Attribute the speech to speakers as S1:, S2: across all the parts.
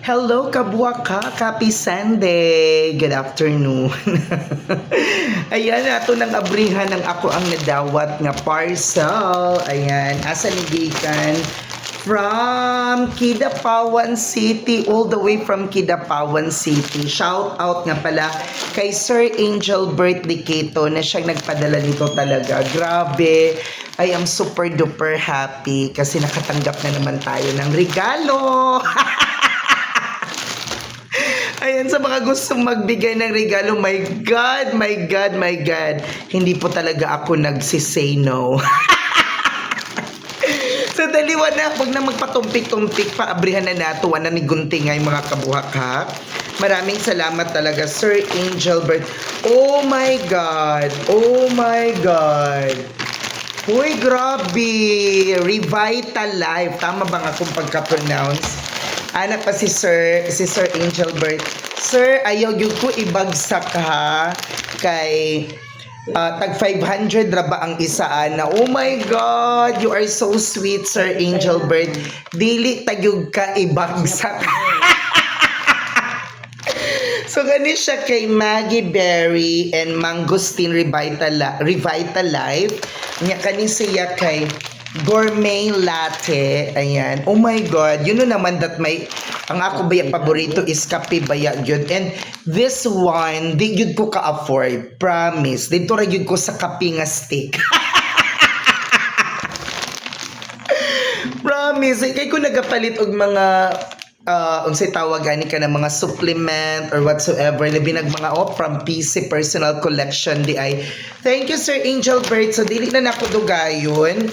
S1: Hello, kabuaka, happy Sunday. Good afternoon. Ayan, ato nang abrihan ng ako ang nadawat nga parcel. Ayan, asa ni gikan from Kidapawan City, all the way from Kidapawan City. Shout out nga pala kay Sir Angel Bert Diqueto na siyang nagpadala nito talaga. Grabe. I am super duper happy kasi nakatanggap na naman tayo ng regalo. Ayan, sa mga gustong magbigay ng regalo, my God, my God, my God. Hindi po talaga ako nagsisay no. So, daliwa na, huwag na magpatumpik-tumpik pa. Abrihan na nato, na ni gunting ay mga kabuhak. Maraming salamat talaga, Sir Angel Bert. Oh my God, oh my God. Uy, grabe. Revitalife. Tama ba nga kung pagka-pronounce? Anak pa si Sir Angel Bert. Sir, ayaw yun ko ibagsak ha. Kay tag 500 ra ba ang isa na? Oh my God, you are so sweet, Sir Angel Bert. Dili tagyog ka ibagsak. So, gani siya kay Maggie Berry and Mangosteen Revitalife. Nga kani siya kay Gourmet Latte. Ayan. Oh my God. You know naman that ang ako baya paborito is kape baya yun. And this one, di yun ko ka-afford. Promise. Dito ra yun ko sa kape nga stick. Promise. Kaya ko nagapalit og mga unsay tawag gani ka ng mga supplement or whatsoever labi nag mga from PC personal collection di ay. Thank you, Sir Angel Bert. So dili na nako dugayon.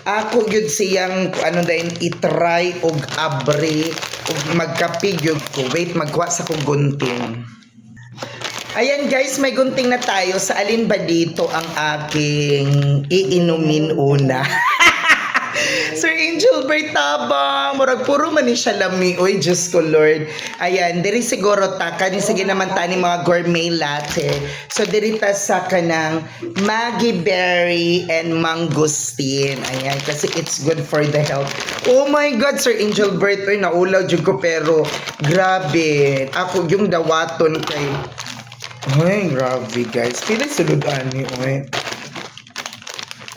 S1: Ako gyud siyang ano dayon i-try og abre og magkape gyud ko. Wait, magkuha sa kong gunting. Ayan guys, may gunting na tayo. Sa alin ba dito ang aking iinumin una? Sir Angel Bert tabang, murag puro man ni siya lami. Uy, Diyos ko Lord. Ayan, diri siguro ta kani sige naman tani mga gourmet latte. So diri ta sa kanang Maggie Berry and Mangosteen. Ayan, kasi it's good for the health. Oh my God, Sir Angel Bert, uy, naulaw jud ko pero grabe. Ako yung dawaton kay ay, grabe guys. Pila sulod ani, uy.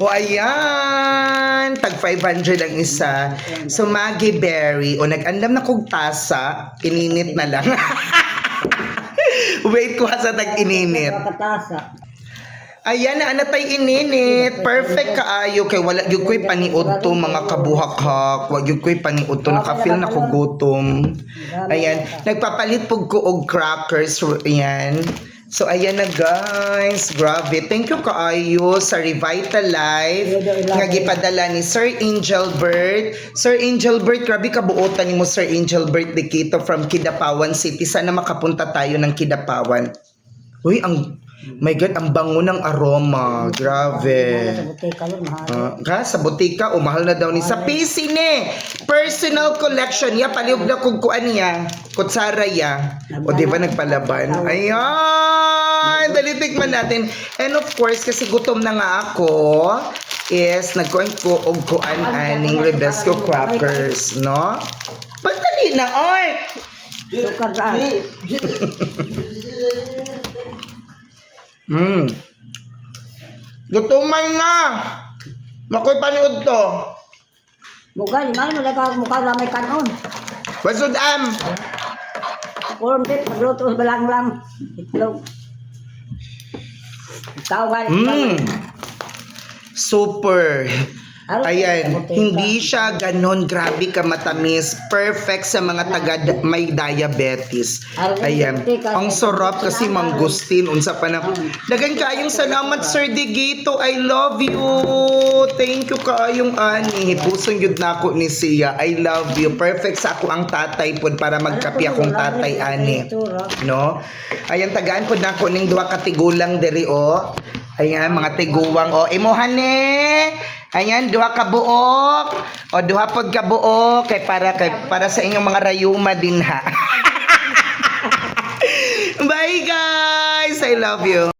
S1: O ayan, tag 500 ang isa. So Maggie Berry, o nag-andam na kong tasa, ininit na lang. Wait ko sa tag ininit. Ayan na anatay ininit. Perfect kaayo kay wala gyud ko'y paniud to mga kabuhak-hak. Wa gyud ko'y paniud to, naka-feel na ko gutom. Ayan, nagpapalit pug ko og crackers. Ayan. So, ayan na guys. Grabe. Thank you kaayo sa Revitalife nga gipadala ni Sir Angel Bert. Sir Angel Bert, grabe kabuotan ni mo, Sir Angel Bert Diqueto from Kidapawan City. Sana makapunta tayo ng Kidapawan. Uy, my God, ang bango ng aroma. Grabe. Sa butika, mahal na daw ni. Sa PC ni. Personal collection. Ya, paliog na kung kuan niya. Kutsara ya. O di ba nagpalaban? Ayan. Dalitik man natin. And of course, kasi gutom na nga ako, is nagkuhan ko og kuan aning Rebesco crackers, no? Pagdali na, oy!
S2: Sukar ka.
S1: Gutuman na! Makoy paniod to.
S2: Mugal, mahal mo lang mukha ramay kanon.
S1: Basud am!
S2: Kurang tip, magluto balang lang. Itlog. Ikaw nga.
S1: Super! Ayan, hindi siya ganon grabe ka matamis. Perfect sa mga taga may diabetes. Ayan, ang sarap kasi mangosteen. Unsa pa na. Dagan kaayong salamat, Sir Diqueto. I love you. Thank you kaayong ani. Hipuson yun na ako ni siya. I love you. Perfect sa ako ang tatay pod para magkapi akong tatay ani. No? Ayan, tagaan pod na ako ning duha ka tigulang diri o. Ayan, mga tiguwang o. Imuhan ni. Ayan, duha ka buok. O duha pod ka buok kay para sa inyong mga rayuma din ha. Bye guys. I love you.